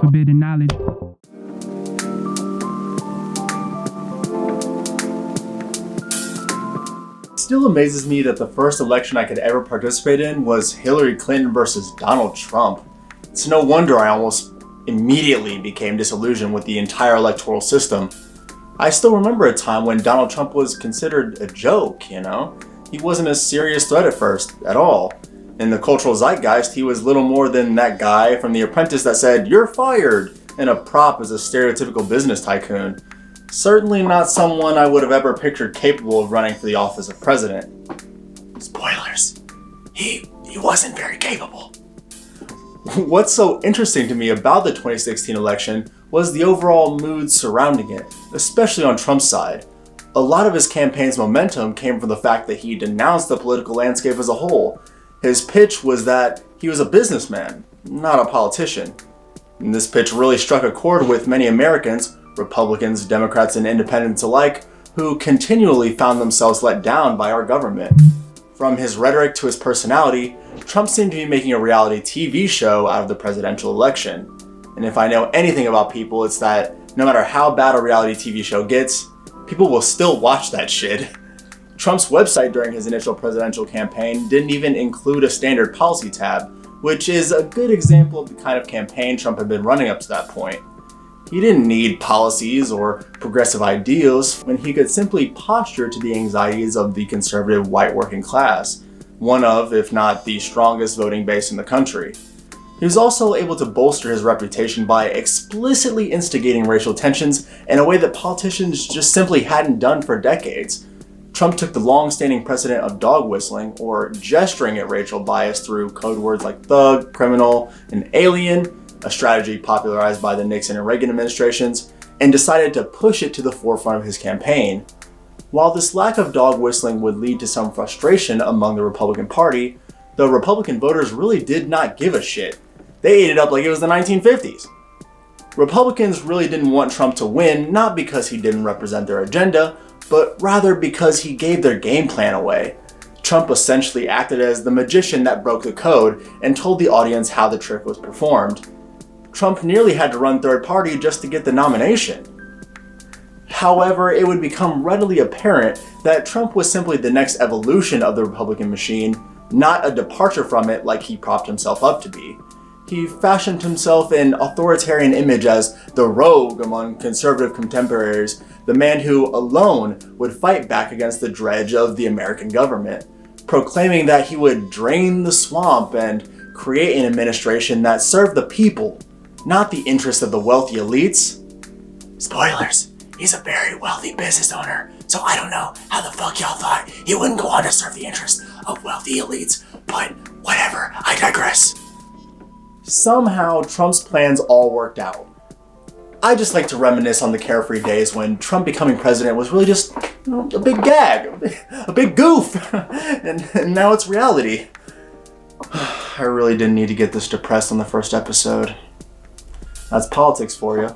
Forbidden knowledge. It still amazes me that the first election I could ever participate in was Hillary Clinton versus Donald Trump. It's no wonder I almost immediately became disillusioned with the entire electoral system. I still remember a time when Donald Trump was considered a joke, you know? He wasn't a serious threat at first, at all. In the cultural zeitgeist, he was little more than that guy from The Apprentice that said, "You're fired," and a prop as a stereotypical business tycoon. Certainly not someone I would have ever pictured capable of running for the office of president. Spoilers. He wasn't very capable. What's so interesting to me about the 2016 election was the overall mood surrounding it, especially on Trump's side. A lot of his campaign's momentum came from the fact that he denounced the political landscape as a whole. His pitch was that he was a businessman, not a politician. And this pitch really struck a chord with many Americans, Republicans, Democrats, and independents alike, who continually found themselves let down by our government. From his rhetoric to his personality, Trump seemed to be making a reality TV show out of the presidential election. And if I know anything about people, it's that no matter how bad a reality TV show gets, people will still watch that shit. Trump's website during his initial presidential campaign didn't even include a standard policy tab, which is a good example of the kind of campaign Trump had been running up to that point. He didn't need policies or progressive ideals when he could simply posture to the anxieties of the conservative white working class, one of, if not the strongest voting base in the country. He was also able to bolster his reputation by explicitly instigating racial tensions in a way that politicians just simply hadn't done for decades. Trump took the long-standing precedent of dog whistling, or gesturing at racial bias through code words like thug, criminal, and alien, a strategy popularized by the Nixon and Reagan administrations, and decided to push it to the forefront of his campaign. While this lack of dog whistling would lead to some frustration among the Republican Party, the Republican voters really did not give a shit. They ate it up like it was the 1950s. Republicans really didn't want Trump to win, not because he didn't represent their agenda, but rather because he gave their game plan away. Trump essentially acted as the magician that broke the code and told the audience how the trick was performed. Trump nearly had to run third party just to get the nomination. However, it would become readily apparent that Trump was simply the next evolution of the Republican machine, not a departure from it like he propped himself up to be. He fashioned himself an authoritarian image as the rogue among conservative contemporaries, the man who alone would fight back against the dredge of the American government, proclaiming that he would drain the swamp and create an administration that served the people, not the interests of the wealthy elites. Spoilers, he's a very wealthy business owner, so I don't know how the fuck y'all thought he wouldn't go on to serve the interests of wealthy elites, but whatever, I digress. Somehow, Trump's plans all worked out. I just like to reminisce on the carefree days when Trump becoming president was really just a big gag, a big goof, and now it's reality. I really didn't need to get this depressed on the first episode. That's politics for you.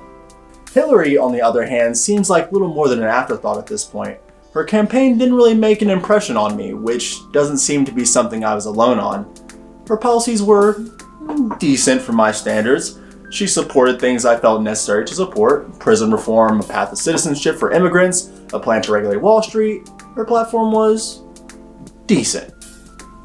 Hillary, on the other hand, seems like little more than an afterthought at this point. Her campaign didn't really make an impression on me, which doesn't seem to be something I was alone on. Her policies were decent for my standards. She supported things I felt necessary to support: prison reform, a path to citizenship for immigrants, a plan to regulate Wall Street. Her platform was decent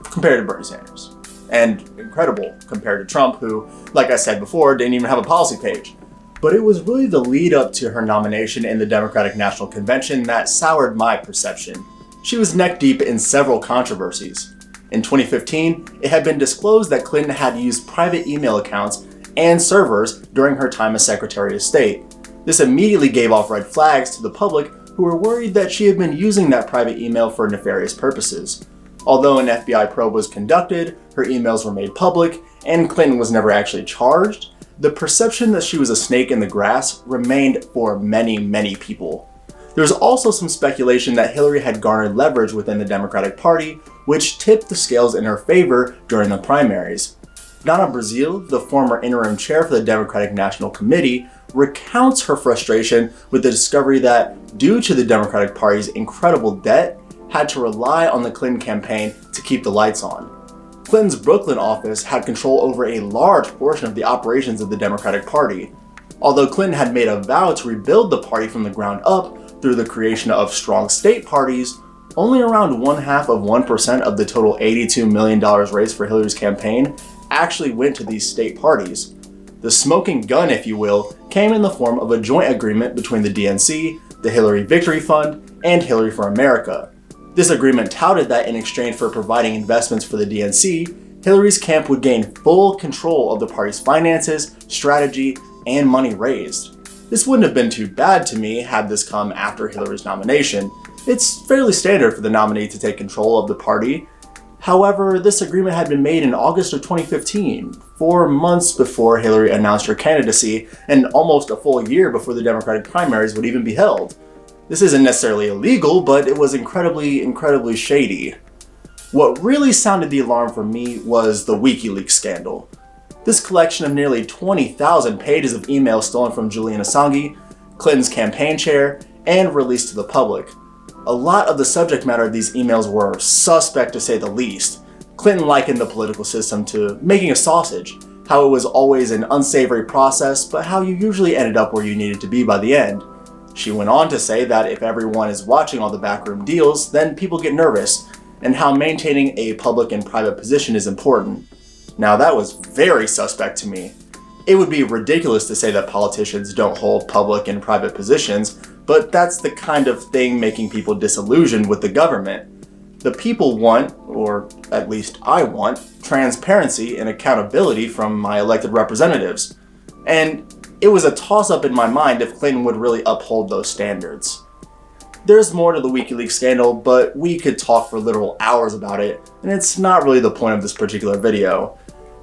compared to Bernie Sanders, and incredible compared to Trump, who, like I said before, didn't even have a policy page. But it was really the lead up to her nomination in the Democratic National Convention that soured my perception. She was neck deep in several controversies. In 2015, it had been disclosed that Clinton had used private email accounts and servers during her time as Secretary of State. This immediately gave off red flags to the public, who were worried that she had been using that private email for nefarious purposes. Although an FBI probe was conducted, her emails were made public, and Clinton was never actually charged, the perception that she was a snake in the grass remained for many, many people. There was also some speculation that Hillary had garnered leverage within the Democratic Party, which tipped the scales in her favor during the primaries. Donna Brazile, the former interim chair for the Democratic National Committee, recounts her frustration with the discovery that, due to the Democratic Party's incredible debt, had to rely on the Clinton campaign to keep the lights on. Clinton's Brooklyn office had control over a large portion of the operations of the Democratic Party. Although Clinton had made a vow to rebuild the party from the ground up through the creation of strong state parties, only around 0.5% of the total $82 million raised for Hillary's campaign actually went to these state parties. The smoking gun, if you will, came in the form of a joint agreement between the DNC, the Hillary Victory Fund, and Hillary for America. This agreement touted that in exchange for providing investments for the DNC, Hillary's camp would gain full control of the party's finances, strategy, and money raised. This wouldn't have been too bad to me had this come after Hillary's nomination. It's fairly standard for the nominee to take control of the party. However, this agreement had been made in August of 2015, 4 months before Hillary announced her candidacy and almost a full year before the Democratic primaries would even be held. This isn't necessarily illegal, but it was incredibly shady. What really sounded the alarm for me was the WikiLeaks scandal. This collection of nearly 20,000 pages of emails stolen from Julian Assange, Clinton's campaign chair, and released to the public. A lot of the subject matter of these emails were suspect to say the least. Clinton likened the political system to making a sausage, how it was always an unsavory process, but how you usually ended up where you needed to be by the end. She went on to say that if everyone is watching all the backroom deals, then people get nervous, and how maintaining a public and private position is important. Now that was very suspect to me. It would be ridiculous to say that politicians don't hold public and private positions, but that's the kind of thing making people disillusioned with the government. The people want, or at least I want, transparency and accountability from my elected representatives. And it was a toss-up in my mind if Clinton would really uphold those standards. There's more to the WikiLeaks scandal, but we could talk for literal hours about it, and it's not really the point of this particular video.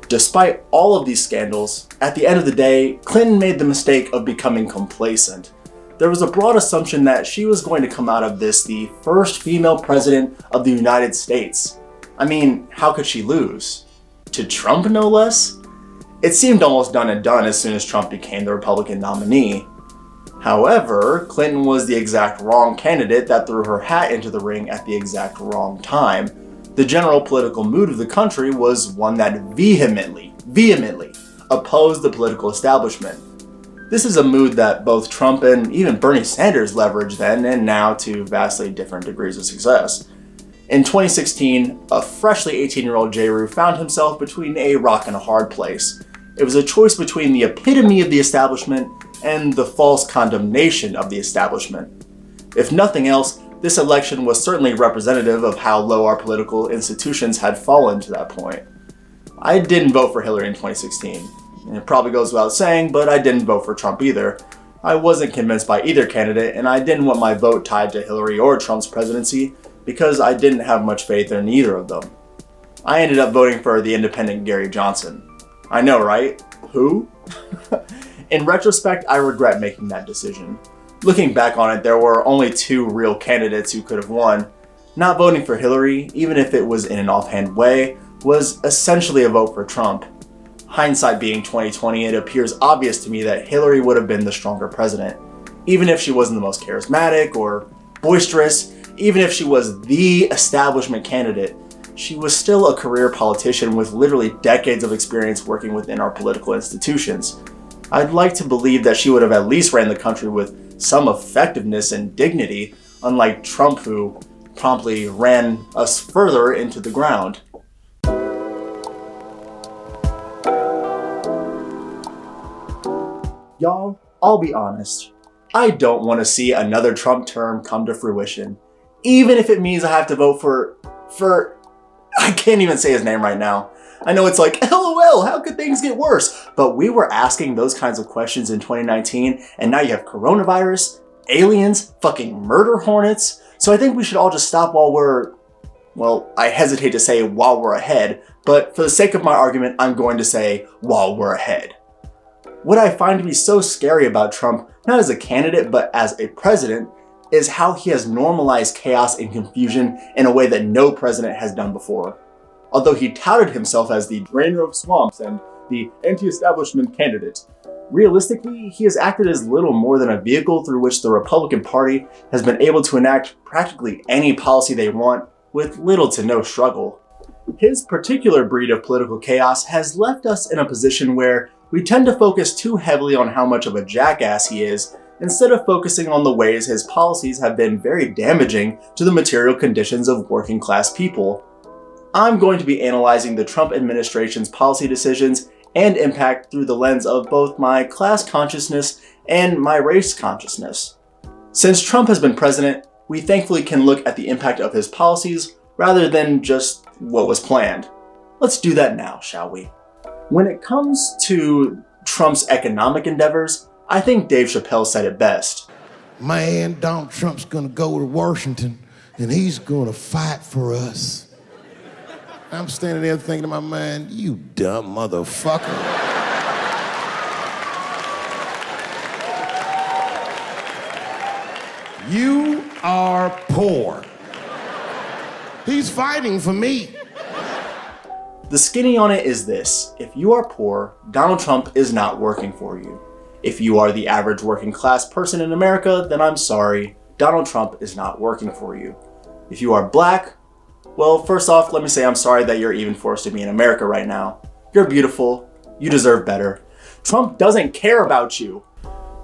Despite all of these scandals, at the end of the day, Clinton made the mistake of becoming complacent. There was a broad assumption that she was going to come out of this the first female president of the United States. I mean, how could she lose? To Trump, no less? It seemed almost done and done as soon as Trump became the Republican nominee. However, Clinton was the exact wrong candidate that threw her hat into the ring at the exact wrong time. The general political mood of the country was one that vehemently opposed the political establishment. This is a mood that both Trump and even Bernie Sanders leveraged then and now to vastly different degrees of success. In 2016, a freshly 18-year-old Jeru found himself between a rock and a hard place. It was a choice between the epitome of the establishment and the false condemnation of the establishment. If nothing else, this election was certainly representative of how low our political institutions had fallen to that point. I didn't vote for Hillary in 2016. And it probably goes without saying, but I didn't vote for Trump either. I wasn't convinced by either candidate, and I didn't want my vote tied to Hillary or Trump's presidency because I didn't have much faith in either of them. I ended up voting for the independent Gary Johnson. I know, right? Who? In retrospect, I regret making that decision. Looking back on it, there were only 2 real candidates who could have won. Not voting for Hillary, even if it was in an offhand way, was essentially a vote for Trump. Hindsight being 2020, it appears obvious to me that Hillary would have been the stronger president. Even if she wasn't the most charismatic or boisterous, even if she was the establishment candidate, she was still a career politician with literally decades of experience working within our political institutions. I'd like to believe that she would have at least ran the country with some effectiveness and dignity, unlike Trump, who promptly ran us further into the ground. Y'all, I'll be honest. I don't want to see another Trump term come to fruition. Even if it means I have to vote for I can't even say his name right now. I know it's like, LOL, how could things get worse? But we were asking those kinds of questions in 2019, and now you have coronavirus, aliens, fucking murder hornets. So I think we should all just stop while we're, well, I hesitate to say while we're ahead, but for the sake of my argument, I'm going to say while we're ahead. What I find to be so scary about Trump, not as a candidate, but as a president, is how he has normalized chaos and confusion in a way that no president has done before. Although he touted himself as the drainer of swamps and the anti-establishment candidate, Realistically, he has acted as little more than a vehicle through which the Republican Party has been able to enact practically any policy they want with little to no struggle. His particular breed of political chaos has left us in a position where we tend to focus too heavily on how much of a jackass he is, instead of focusing on the ways his policies have been very damaging to the material conditions of working class people. I'm going to be analyzing the Trump administration's policy decisions and impact through the lens of both my class consciousness and my race consciousness. Since Trump has been president, we thankfully can look at the impact of his policies rather than just what was planned. Let's do that now, shall we? When it comes to Trump's economic endeavors, I think Dave Chappelle said it best. Man, Donald Trump's gonna go to Washington and he's gonna fight for us. I'm standing there thinking to my mind, you dumb motherfucker. You are poor. He's fighting for me. The skinny on it is this: if you are poor, Donald Trump is not working for you. If you are the average working class person in America, then I'm sorry, Donald Trump is not working for you. If you are black, well, first off, let me say I'm sorry that you're even forced to be in America right now. You're beautiful. You deserve better. Trump doesn't care about you.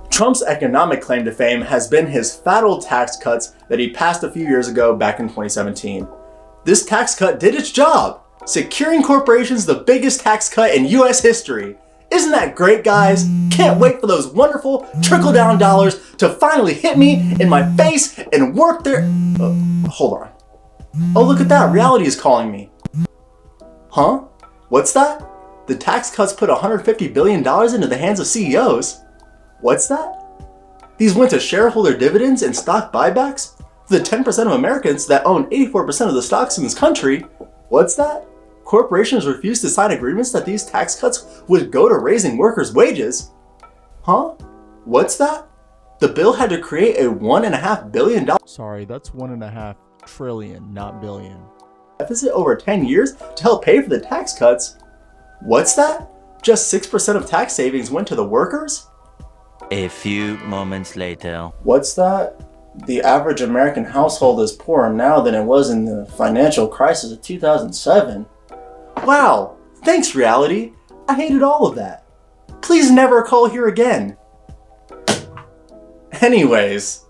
Trump's economic claim to fame has been his fatal tax cuts that he passed a few years ago back in 2017. This tax cut did its job, securing corporations the biggest tax cut in US history. Isn't that great, guys? Can't wait for those wonderful trickle-down dollars to finally hit me in my face and work their... hold on. Oh, look at that. Reality is calling me. Huh? What's that? The tax cuts put $150 billion into the hands of CEOs. What's that? These went to shareholder dividends and stock buybacks for the 10% of Americans that own 84% of the stocks in this country. What's that? Corporations refused to sign agreements that these tax cuts would go to raising workers' wages. Huh? What's that? The bill had to create a $1.5 billion... Sorry, that's 1.5 trillion, not billion. ...deficit over 10 years to help pay for the tax cuts. What's that? Just 6% of tax savings went to the workers? A few moments later. What's that? The average American household is poorer now than it was in the financial crisis of 2007. Wow, thanks, reality. I hated all of that. Please never call here again. Anyways,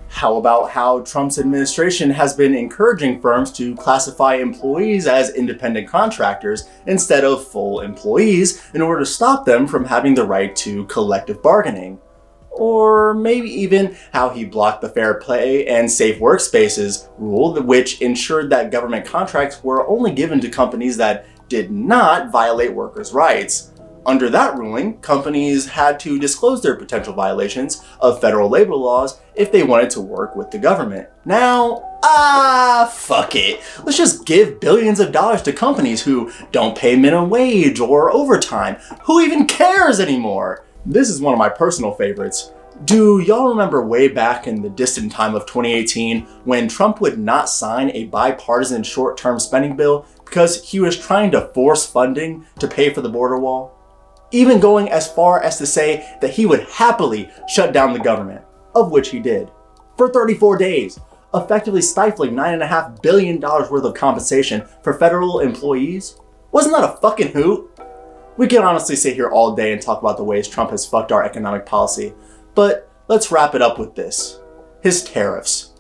how about how Trump's administration has been encouraging firms to classify employees as independent contractors instead of full employees in order to stop them from having the right to collective bargaining? Or maybe even how he blocked the Fair Play and Safe Workspaces rule, which ensured that government contracts were only given to companies that did not violate workers' rights. Under that ruling, companies had to disclose their potential violations of federal labor laws if they wanted to work with the government. Now, fuck it. Let's just give billions of dollars to companies who don't pay minimum wage or overtime. Who even cares anymore? This is one of my personal favorites. Do y'all remember way back in the distant time of 2018 when Trump would not sign a bipartisan short-term spending bill because he was trying to force funding to pay for the border wall? Even going as far as to say that he would happily shut down the government, of which he did, for 34 days, effectively stifling $9.5 billion worth of compensation for federal employees. Wasn't that a fucking hoot? We can honestly sit here all day and talk about the ways Trump has fucked our economic policy, but let's wrap it up with this. His tariffs.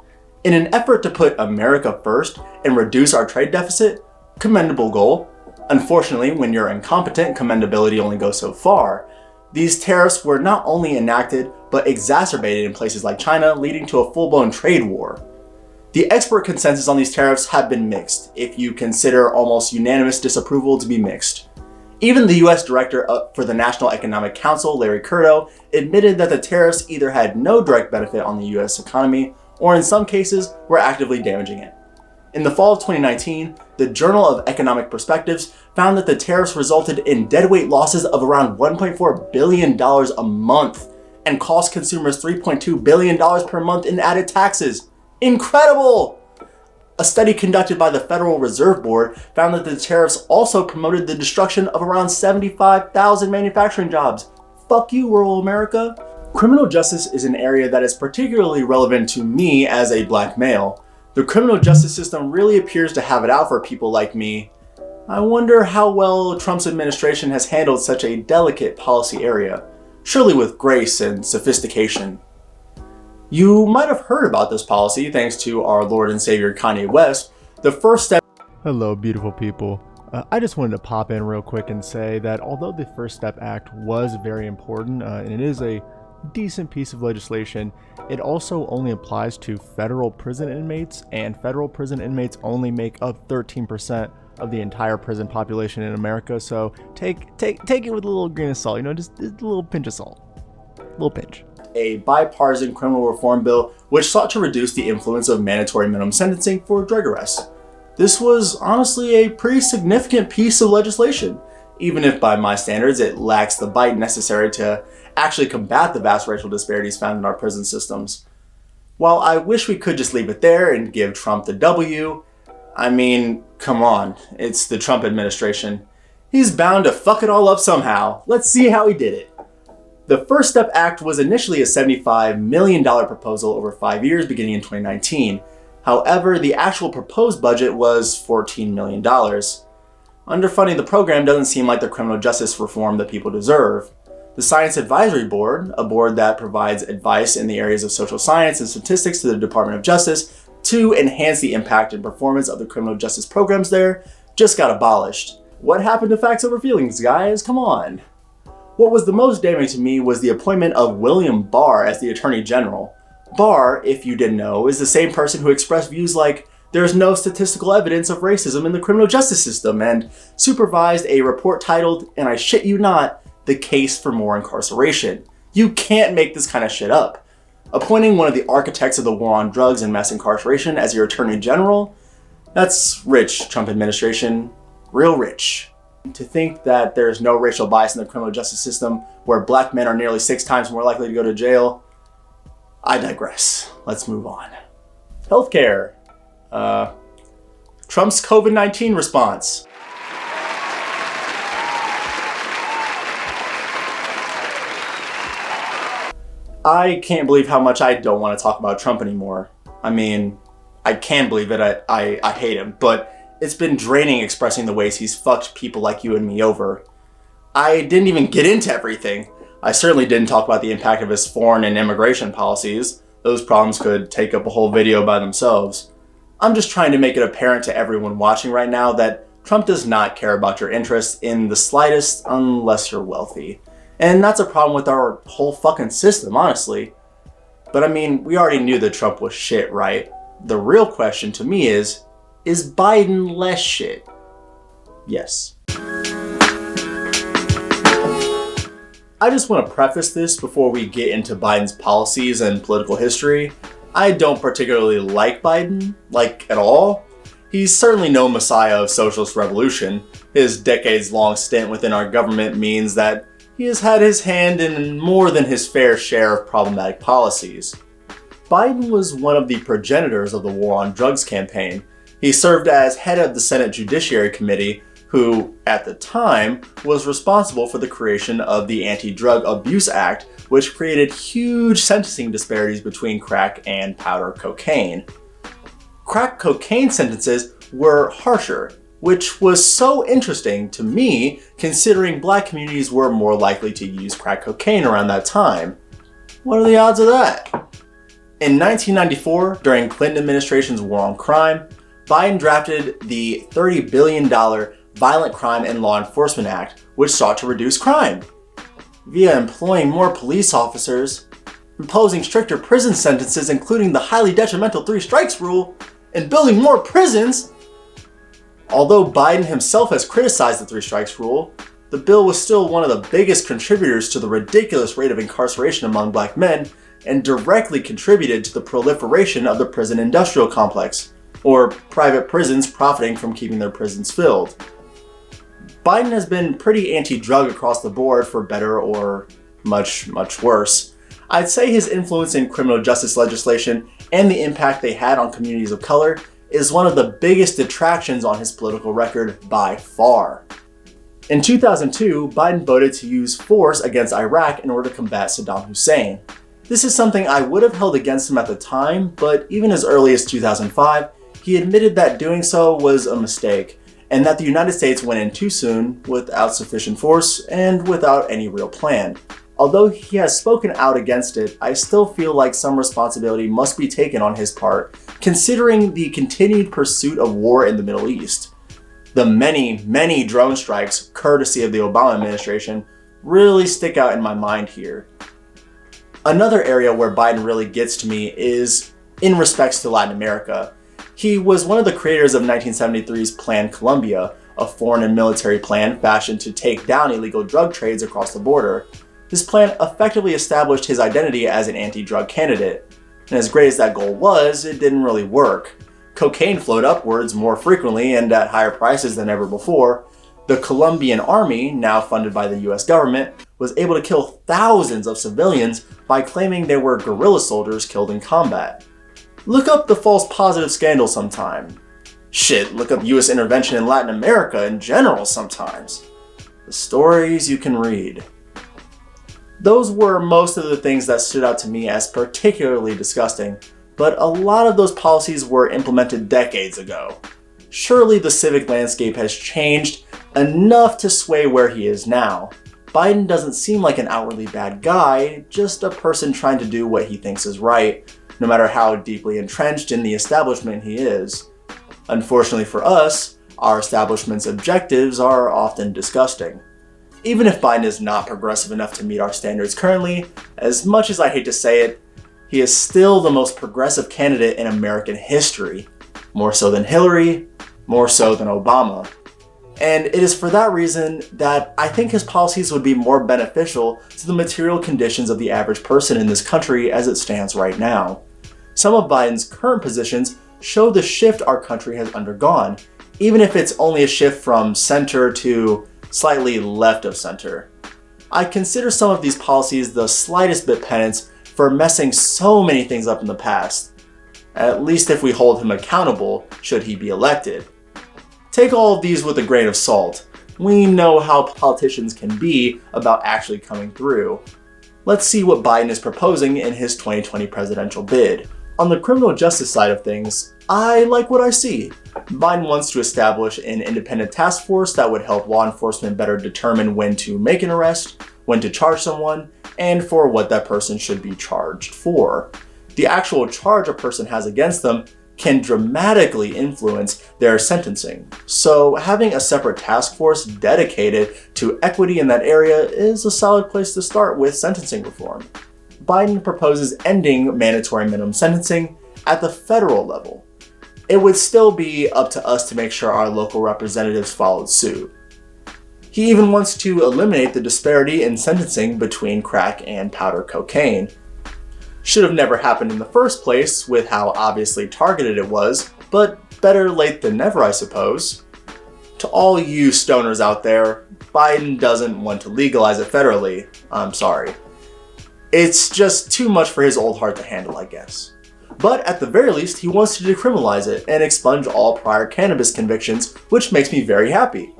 In an effort to put America first and reduce our trade deficit, commendable goal. Unfortunately, when you're incompetent, commendability only goes so far. These tariffs were not only enacted, but exacerbated in places like China, leading to a full-blown trade war. The expert consensus on these tariffs have been mixed, if you consider almost unanimous disapproval to be mixed. Even the US Director for the National Economic Council, Larry Kudlow, admitted that the tariffs either had no direct benefit on the US economy, or in some cases, were actively damaging it. In the fall of 2019, the Journal of Economic Perspectives found that the tariffs resulted in deadweight losses of around $1.4 billion a month and cost consumers $3.2 billion per month in added taxes. Incredible! A study conducted by the Federal Reserve Board found that the tariffs also promoted the destruction of around 75,000 manufacturing jobs. fuck you, rural America. Criminal justice is an area that is particularly relevant to me as a black male. The criminal justice system really appears to have it out for people like me. I wonder how well Trump's administration has handled such a delicate policy area, surely with grace and sophistication. You might have heard about this policy thanks to our Lord and Savior Kanye West. The first step. Hello, beautiful people. I just wanted to pop in real quick and say that although the First Step Act was very important, and it is a decent piece of legislation, it also only applies to federal prison inmates, and federal prison inmates only make up 13% of the entire prison population in America. So take it with a little grain of salt, just a little pinch of salt. A little pinch. A bipartisan criminal reform bill which sought to reduce the influence of mandatory minimum sentencing for drug arrests. This was honestly a pretty significant piece of legislation, even if by my standards it lacks the bite necessary to actually combat the vast racial disparities found in our prison systems. While I wish we could just leave it there and give Trump the W, I mean, come on, it's the Trump administration. He's bound to fuck it all up somehow. Let's see how he did it. The First Step Act was initially a $75 million proposal over 5 years beginning in 2019. However, the actual proposed budget was $14 million. Underfunding the program doesn't seem like the criminal justice reform that people deserve. The Science Advisory Board, a board that provides advice in the areas of social science and statistics to the Department of Justice to enhance the impact and performance of the criminal justice programs there, just got abolished. What happened to facts over feelings, guys? Come on. What was the most damning to me was the appointment of William Barr as the Attorney General. Barr, if you didn't know, is the same person who expressed views like there's no statistical evidence of racism in the criminal justice system and supervised a report titled, and I shit you not, The Case for More Incarceration. You can't make this kind of shit up. Appointing one of the architects of the war on drugs and mass incarceration as your Attorney General? That's rich, Trump administration. Real rich. To think that there's no racial bias in the criminal justice system where black men are nearly 6 times more likely to go to jail, I digress. Let's move on. Healthcare. Trump's COVID-19 response. I can't believe how much I don't want to talk about Trump anymore. I mean, I can believe it. I hate him, but it's been draining expressing the ways he's fucked people like you and me over. I didn't even get into everything. I certainly didn't talk about the impact of his foreign and immigration policies. Those problems could take up a whole video by themselves. I'm just trying to make it apparent to everyone watching right now that Trump does not care about your interests in the slightest unless you're wealthy. And that's a problem with our whole fucking system, honestly. But I mean, we already knew that Trump was shit, right? The real question to me is Biden less shit? Yes. I just want to preface this before we get into Biden's policies and political history. I don't particularly like Biden, at all. He's certainly no messiah of socialist revolution. His decades-long stint within our government means that he has had his hand in more than his fair share of problematic policies. Biden was one of the progenitors of the war on drugs campaign. He served as head of the Senate Judiciary Committee, who, at the time, was responsible for the creation of the Anti-Drug Abuse Act, which created huge sentencing disparities between crack and powder cocaine. Crack cocaine sentences were harsher, which was so interesting to me considering black communities were more likely to use crack cocaine around that time. What are the odds of that? In 1994, during Clinton administration's war on crime, Biden drafted the $30 billion Violent Crime and Law Enforcement Act, which sought to reduce crime. Via employing more police officers, imposing stricter prison sentences including the highly detrimental 3 strikes rule, and building more prisons. Although Biden himself has criticized the 3 strikes rule, the bill was still one of the biggest contributors to the ridiculous rate of incarceration among black men and directly contributed to the proliferation of the prison industrial complex, or private prisons profiting from keeping their prisons filled. Biden has been pretty anti-drug across the board for better or much, much worse. I'd say his influence in criminal justice legislation and the impact they had on communities of color is one of the biggest detractions on his political record by far. In 2002, Biden voted to use force against Iraq in order to combat Saddam Hussein. This is something I would have held against him at the time, but even as early as 2005, he admitted that doing so was a mistake, and that the United States went in too soon, without sufficient force, and without any real plan. Although he has spoken out against it, I still feel like some responsibility must be taken on his part, considering the continued pursuit of war in the Middle East. The many drone strikes, courtesy of the Obama administration, really stick out in my mind here. Another area where Biden really gets to me is in respects to Latin America. He was one of the creators of 1973's Plan Colombia, a foreign and military plan fashioned to take down illegal drug trades across the border. This plan effectively established his identity as an anti-drug candidate. And as great as that goal was, it didn't really work. Cocaine flowed upwards more frequently and at higher prices than ever before. The Colombian army, now funded by the US government, was able to kill thousands of civilians by claiming they were guerrilla soldiers killed in combat. Look up the false positive scandal sometime. Shit, look up US intervention in Latin America in general sometimes. The stories you can read. Those were most of the things that stood out to me as particularly disgusting, but a lot of those policies were implemented decades ago. Surely the civic landscape has changed enough to sway where he is now. Biden doesn't seem like an outwardly bad guy, just a person trying to do what he thinks is right, no matter how deeply entrenched in the establishment he is. Unfortunately for us, our establishment's objectives are often disgusting. Even if Biden is not progressive enough to meet our standards currently, as much as I hate to say it, he is still the most progressive candidate in American history. More so than Hillary, more so than Obama. And it is for that reason that I think his policies would be more beneficial to the material conditions of the average person in this country as it stands right now. Some of Biden's current positions show the shift our country has undergone, even if it's only a shift from center to slightly left of center. I consider some of these policies the slightest bit penance for messing so many things up in the past, at least if we hold him accountable should he be elected. Take all of these with a grain of salt. We know how politicians can be about actually coming through. Let's see what Biden is proposing in his 2020 presidential bid. On the criminal justice side of things, I like what I see. Biden wants to establish an independent task force that would help law enforcement better determine when to make an arrest, when to charge someone, and for what that person should be charged for. The actual charge a person has against them can dramatically influence their sentencing. So having a separate task force dedicated to equity in that area is a solid place to start with sentencing reform. Biden proposes ending mandatory minimum sentencing at the federal level. It would still be up to us to make sure our local representatives followed suit. He even wants to eliminate the disparity in sentencing between crack and powder cocaine. Should have never happened in the first place with how obviously targeted it was, but better late than never, I suppose. To all you stoners out there, Biden doesn't want to legalize it federally. I'm sorry. It's just too much for his old heart to handle, I guess. But at the very least, he wants to decriminalize it and expunge all prior cannabis convictions, which makes me very happy.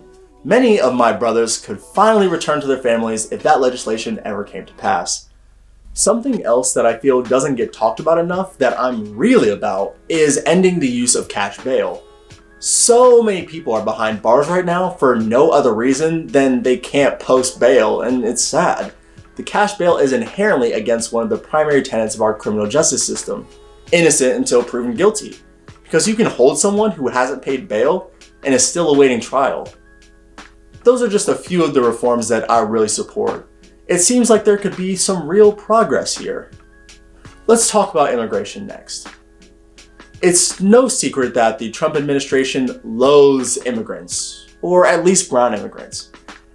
Many of my brothers could finally return to their families if that legislation ever came to pass. Something else that I feel doesn't get talked about enough that I'm really about is ending the use of cash bail. So many people are behind bars right now for no other reason than they can't post bail, and it's sad. The cash bail is inherently against one of the primary tenets of our criminal justice system, innocent until proven guilty, because you can hold someone who hasn't paid bail and is still awaiting trial. Those are just a few of the reforms that I really support. It seems like there could be some real progress here. Let's talk about immigration next. It's no secret that the Trump administration loathes immigrants, or at least brown immigrants,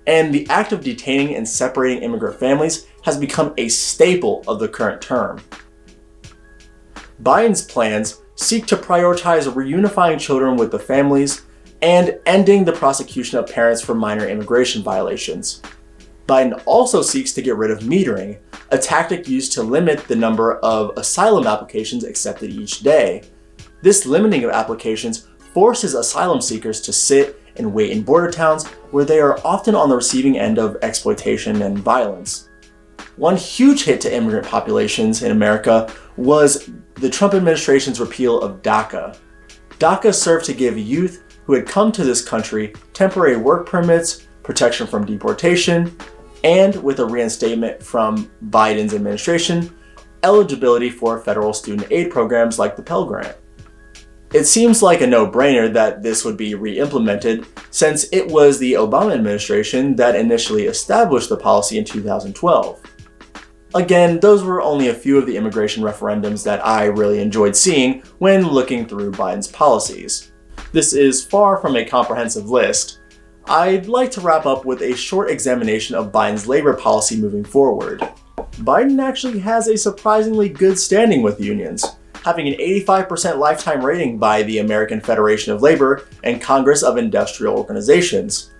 and the act of detaining and separating immigrant families has become a staple of the current term. Biden's plans seek to prioritize reunifying children with the families and ending the prosecution of parents for minor immigration violations. Biden also seeks to get rid of metering, a tactic used to limit the number of asylum applications accepted each day. This limiting of applications forces asylum seekers to sit and wait in border towns where they are often on the receiving end of exploitation and violence. One huge hit to immigrant populations in America was the Trump administration's repeal of DACA. DACA served to give youth who had come to this country temporary work permits, protection from deportation, and with a reinstatement from Biden's administration, eligibility for federal student aid programs like the Pell Grant. It seems like a no-brainer that this would be re-implemented since it was the Obama administration that initially established the policy in 2012. Again, those were only a few of the immigration referendums that I really enjoyed seeing when looking through Biden's policies. This is far from a comprehensive list. I'd like to wrap up with a short examination of Biden's labor policy moving forward. Biden actually has a surprisingly good standing with unions, having an 85% lifetime rating by the American Federation of Labor and Congress of Industrial Organizations.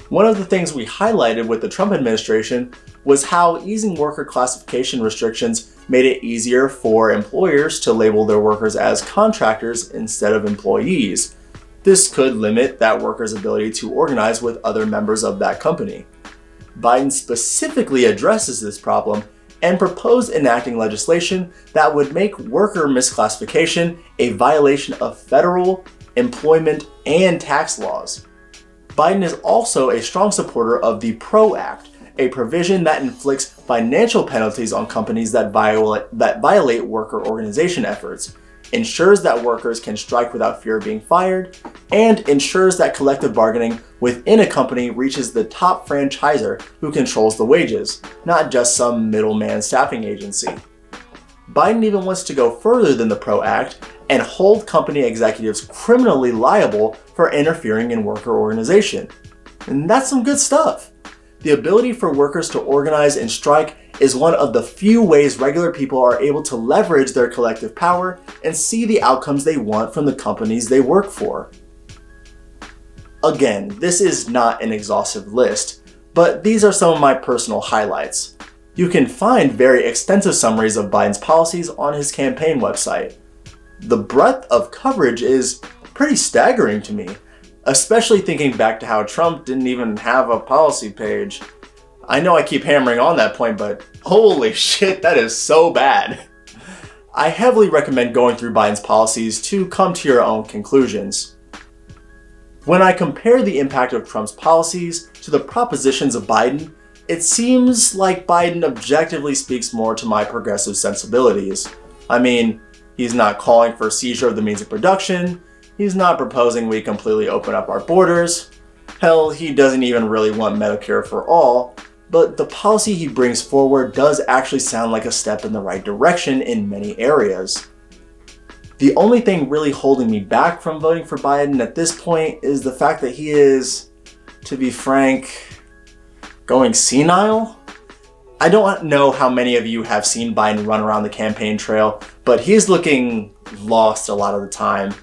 One of the things we highlighted with the Trump administration was how easing worker classification restrictions made it easier for employers to label their workers as contractors instead of employees. This could limit that worker's ability to organize with other members of that company. Biden specifically addresses this problem and proposed enacting legislation that would make worker misclassification a violation of federal, employment, and tax laws. Biden is also a strong supporter of the PRO Act, a provision that inflicts financial penalties on companies that violate worker organization efforts, ensures that workers can strike without fear of being fired, and ensures that collective bargaining within a company reaches the top franchisor who controls the wages, not just some middleman staffing agency. Biden even wants to go further than the PRO Act and hold company executives criminally liable for interfering in worker organization. And that's some good stuff. The ability for workers to organize and strike is one of the few ways regular people are able to leverage their collective power and see the outcomes they want from the companies they work for. Again, this is not an exhaustive list, but these are some of my personal highlights. You can find very extensive summaries of Biden's policies on his campaign website. The breadth of coverage is pretty staggering to me, especially thinking back to how Trump didn't even have a policy page. I know I keep hammering on that point, but holy shit, that is so bad. I heavily recommend going through Biden's policies to come to your own conclusions. When I compare the impact of Trump's policies to the propositions of Biden, it seems like Biden objectively speaks more to my progressive sensibilities. I mean, he's not calling for seizure of the means of production, he's not proposing we completely open up our borders, hell, he doesn't even really want Medicare for all, but the policy he brings forward does actually sound like a step in the right direction in many areas. The only thing really holding me back from voting for Biden at this point is the fact that he is, to be frank, going senile? I don't know how many of you have seen Biden run around the campaign trail, but he's looking lost a lot of the time.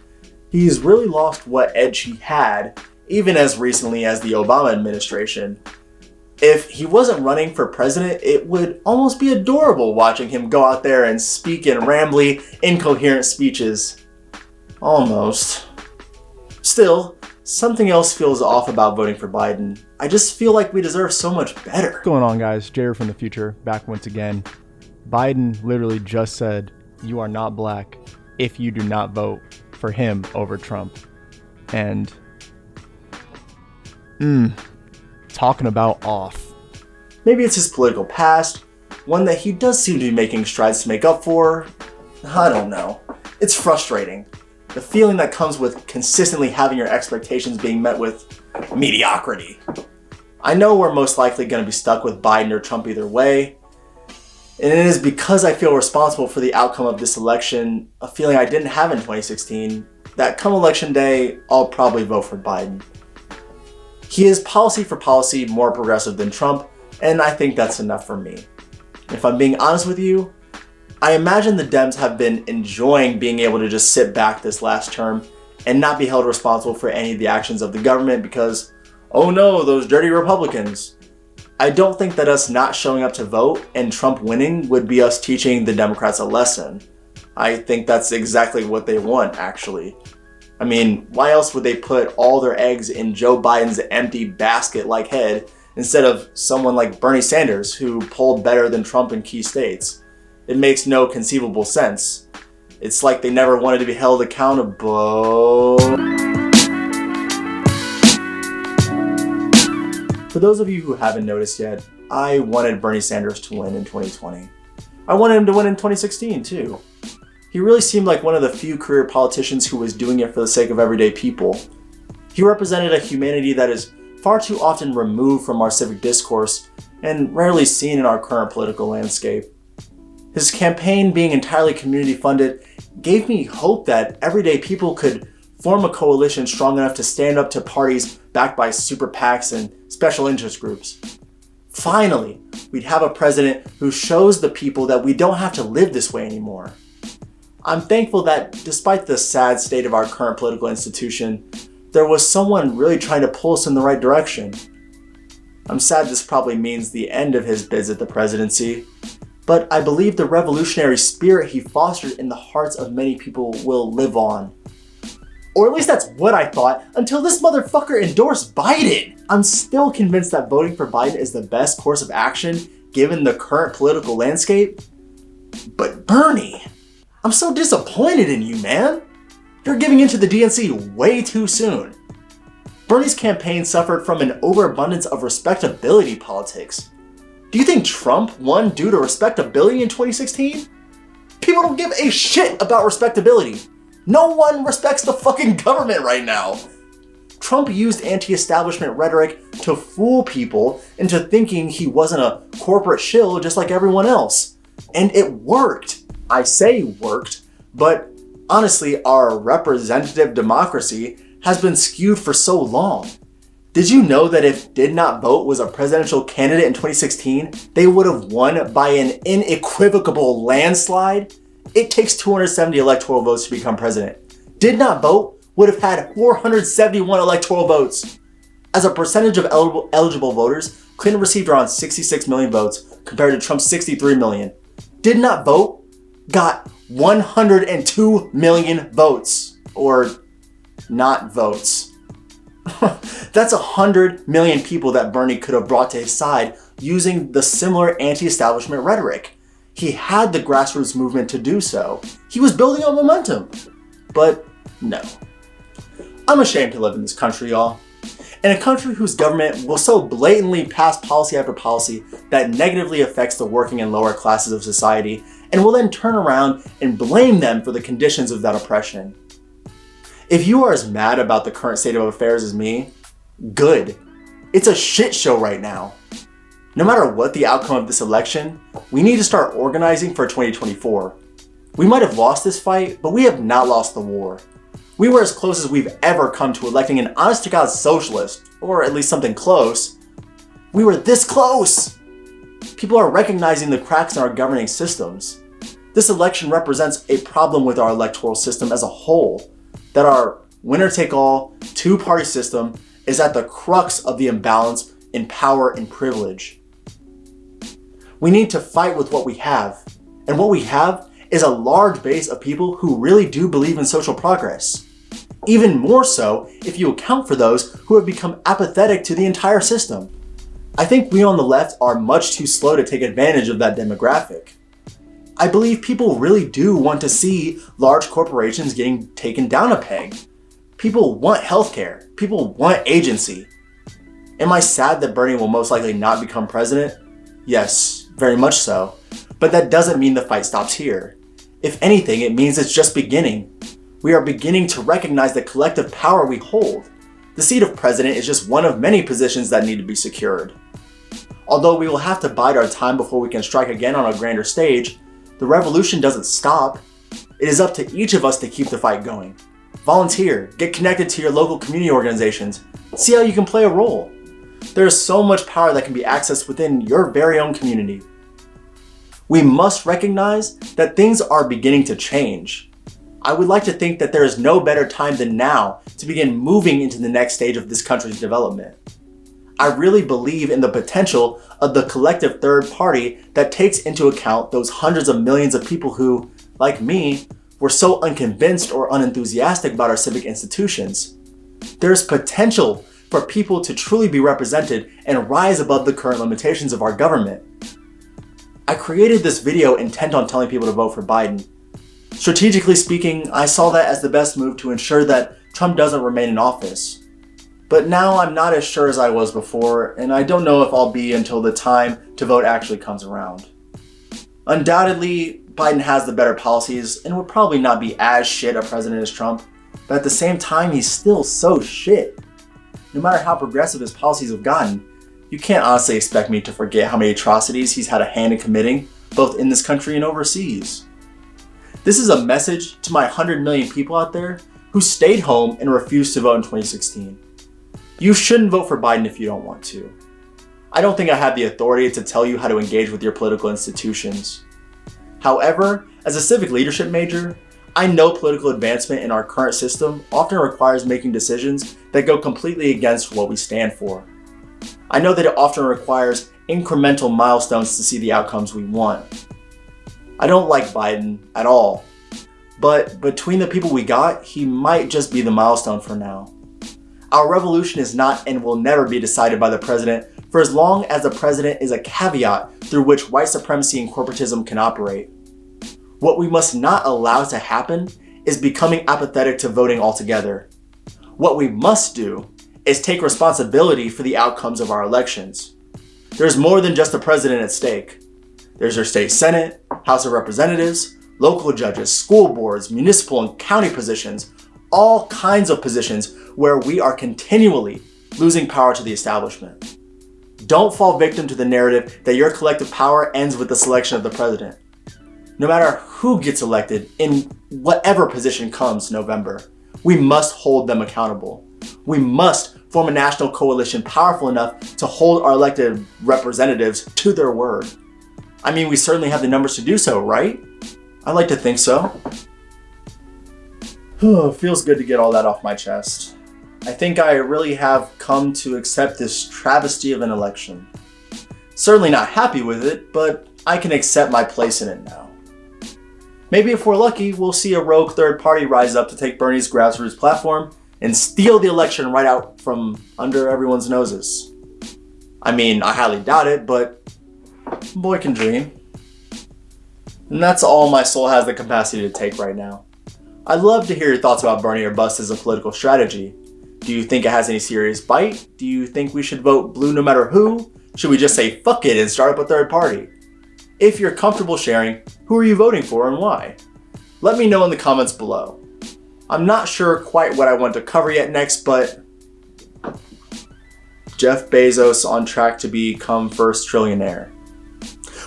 He's really lost what edge he had, even as recently as the Obama administration. If he wasn't running for president, it would almost be adorable watching him go out there and speak in rambly, incoherent speeches. Almost. Still, something else feels off about voting for Biden. I just feel like we deserve so much better. What's going on, guys? Jared from the future, back once again. Biden literally just said, you are not black if you do not vote for him over Trump. And, talking about off. Maybe it's his political past, one that he does seem to be making strides to make up for. I don't know. It's frustrating. The feeling that comes with consistently having your expectations being met with mediocrity. I know we're most likely going to be stuck with Biden or Trump either way, and it is because I feel responsible for the outcome of this election, a feeling I didn't have in 2016, that come election day, I'll probably vote for Biden. He is policy for policy more progressive than Trump, and I think that's enough for me. If I'm being honest with you, I imagine the Dems have been enjoying being able to just sit back this last term and not be held responsible for any of the actions of the government because, oh no, those dirty Republicans. I don't think that us not showing up to vote and Trump winning would be us teaching the Democrats a lesson. I think that's exactly what they want, actually. I mean, why else would they put all their eggs in Joe Biden's empty basket-like head instead of someone like Bernie Sanders, who polled better than Trump in key states? It makes no conceivable sense. It's like they never wanted to be held accountable. For those of you who haven't noticed yet, I wanted Bernie Sanders to win in 2020. I wanted him to win in 2016 too. He really seemed like one of the few career politicians who was doing it for the sake of everyday people. He represented a humanity that is far too often removed from our civic discourse and rarely seen in our current political landscape. His campaign being entirely community funded gave me hope that everyday people could form a coalition strong enough to stand up to parties backed by super PACs and special interest groups. Finally, we'd have a president who shows the people that we don't have to live this way anymore. I'm thankful that despite the sad state of our current political institution, there was someone really trying to pull us in the right direction. I'm sad this probably means the end of his bids at the presidency, but I believe the revolutionary spirit he fostered in the hearts of many people will live on. Or at least that's what I thought until this motherfucker endorsed Biden. I'm still convinced that voting for Biden is the best course of action given the current political landscape. But Bernie, I'm so disappointed in you, man. You're giving in to the DNC way too soon. Bernie's campaign suffered from an overabundance of respectability politics. Do you think Trump won due to respectability in 2016? People don't give a shit about respectability. No one respects the fucking government right now. Trump used anti-establishment rhetoric to fool people into thinking he wasn't a corporate shill just like everyone else. And it worked. I say worked, but honestly, our representative democracy has been skewed for so long. Did you know that if Did Not Vote was a presidential candidate in 2016, they would have won by an unequivocal landslide? It takes 270 electoral votes to become president. Did Not Vote would have had 471 electoral votes. As a percentage of eligible voters, Clinton received around 66 million votes compared to Trump's 63 million. Did Not Vote got 102 million votes, or not votes. That's 100 million people that Bernie could have brought to his side using the similar anti-establishment rhetoric. He had the grassroots movement to do so. He was building up momentum. But no. I'm ashamed to live in this country, y'all. In a country whose government will so blatantly pass policy after policy that negatively affects the working and lower classes of society, and will then turn around and blame them for the conditions of that oppression. If you are as mad about the current state of affairs as me, good. It's a shit show right now. No matter what the outcome of this election, we need to start organizing for 2024. We might have lost this fight, but we have not lost the war. We were as close as we've ever come to electing an honest-to-God socialist, or at least something close. We were this close! People are recognizing the cracks in our governing systems. This election represents a problem with our electoral system as a whole, that our winner-take-all, two-party system is at the crux of the imbalance in power and privilege. We need to fight with what we have, and what we have is a large base of people who really do believe in social progress. Even more so if you account for those who have become apathetic to the entire system. I think we on the left are much too slow to take advantage of that demographic. I believe people really do want to see large corporations getting taken down a peg. People want healthcare. People want agency. Am I sad that Bernie will most likely not become president? Yes, very much so. But that doesn't mean the fight stops here. If anything, it means it's just beginning. We are beginning to recognize the collective power we hold. The seat of president is just one of many positions that need to be secured. Although we will have to bide our time before we can strike again on a grander stage, the revolution doesn't stop. It is up to each of us to keep the fight going. Volunteer, get connected to your local community organizations, see how you can play a role. There is so much power that can be accessed within your very own community. We must recognize that things are beginning to change. I would like to think that there is no better time than now to begin moving into the next stage of this country's development. I really believe in the potential of the collective third party that takes into account those hundreds of millions of people who, like me, we're so unconvinced or unenthusiastic about our civic institutions. There's potential for people to truly be represented and rise above the current limitations of our government. I created this video intent on telling people to vote for Biden. Strategically speaking, I saw that as the best move to ensure that Trump doesn't remain in office. But now I'm not as sure as I was before, and I don't know if I'll be until the time to vote actually comes around. Undoubtedly, Biden has the better policies and would probably not be as shit a president as Trump, but at the same time, he's still so shit. No matter how progressive his policies have gotten, you can't honestly expect me to forget how many atrocities he's had a hand in committing, both in this country and overseas. This is a message to my 100 million people out there who stayed home and refused to vote in 2016. You shouldn't vote for Biden if you don't want to. I don't think I have the authority to tell you how to engage with your political institutions. However, as a civic leadership major, I know political advancement in our current system often requires making decisions that go completely against what we stand for. I know that it often requires incremental milestones to see the outcomes we want. I don't like Biden at all, but between the people we got, he might just be the milestone for now. Our revolution is not and will never be decided by the president for as long as the president is a caveat through which white supremacy and corporatism can operate. What we must not allow to happen is becoming apathetic to voting altogether. What we must do is take responsibility for the outcomes of our elections. There's more than just the president at stake. There's your state senate, House of Representatives, local judges, school boards, municipal and county positions, all kinds of positions where we are continually losing power to the establishment. Don't fall victim to the narrative that your collective power ends with the selection of the president. No matter who gets elected in whatever position comes November, we must hold them accountable. We must form a national coalition powerful enough to hold our elected representatives to their word. I mean, we certainly have the numbers to do so, right? I like to think so. Feels good to get all that off my chest. I think I really have come to accept this travesty of an election. Certainly not happy with it, but I can accept my place in it now. Maybe if we're lucky, we'll see a rogue third party rise up to take Bernie's grassroots platform and steal the election right out from under everyone's noses. I mean, I highly doubt it, but boy can dream. And that's all my soul has the capacity to take right now. I'd love to hear your thoughts about Bernie or bust as a political strategy. Do you think it has any serious bite? Do you think we should vote blue no matter who? Should we just say fuck it and start up a third party? If you're comfortable sharing, who are you voting for and why? Let me know in the comments below. I'm not sure quite what I want to cover yet next, but Jeff Bezos on track to become first trillionaire.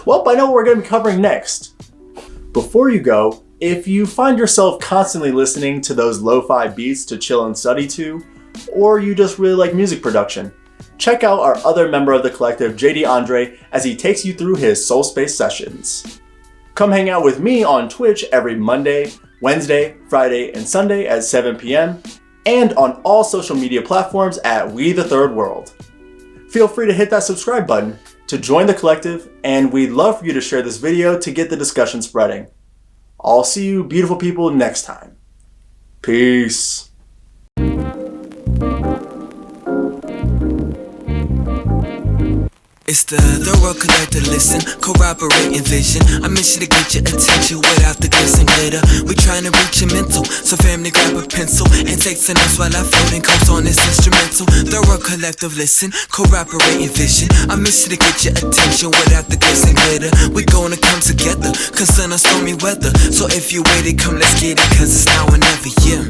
Well, I know what we're going to be covering next. Before you go, if you find yourself constantly listening to those lo-fi beats to chill and study to, or you just really like music production, check out our other member of the collective, JD Andre, as he takes you through his Soul Space sessions. Come hang out with me on Twitch every Monday, Wednesday, Friday, and Sunday at 7 p.m. and on all social media platforms at We The Third World. Feel free to hit that subscribe button to join the collective, and we'd love for you to share this video to get the discussion spreading. I'll see you beautiful people next time. Peace. It's the world collective, listen, corroborating vision. I'm mission to get your attention without the glitz and glitter. We trying to reach your mental, so family grab a pencil and take some notes while I float and coast on this instrumental. The world collective, listen, corroborating vision. I'm mission to get your attention without the glitz and glitter. We gonna come together, concern on stormy weather. So if you waited, come let's get it, cause it's now or never, yeah.